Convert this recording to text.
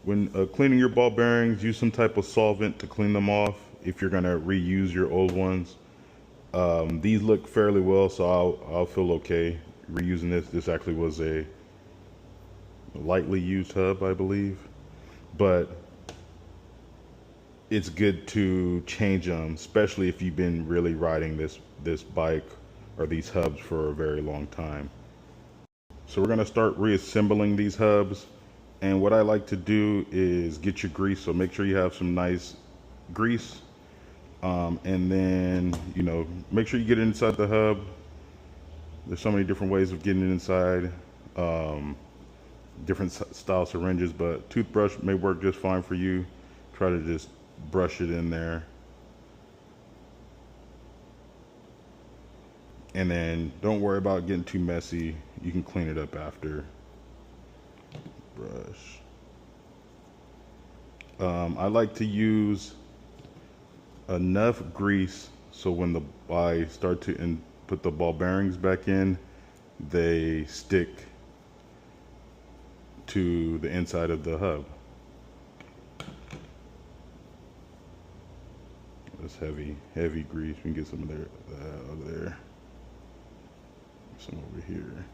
When cleaning your ball bearings, use some type of solvent to clean them off if you're gonna reuse your old ones. These look fairly well, so I'll feel okay reusing this. This actually was a lightly used hub, I believe, but it's good to change them, especially if you've been really riding this bike or these hubs for a very long time. So we're gonna start reassembling these hubs. And what I like to do is get your grease. So make sure you have some nice grease. And then, make sure you get it inside the hub. There's so many different ways of getting it inside. Different style syringes, but toothbrush may work just fine for you. Try to just brush it in there. And then don't worry about getting too messy. You can clean it up after. Brush. I like to use enough grease so when I start to put the ball bearings back in, they stick to the inside of the hub. That's heavy grease. We can get some of there, over there, some over here.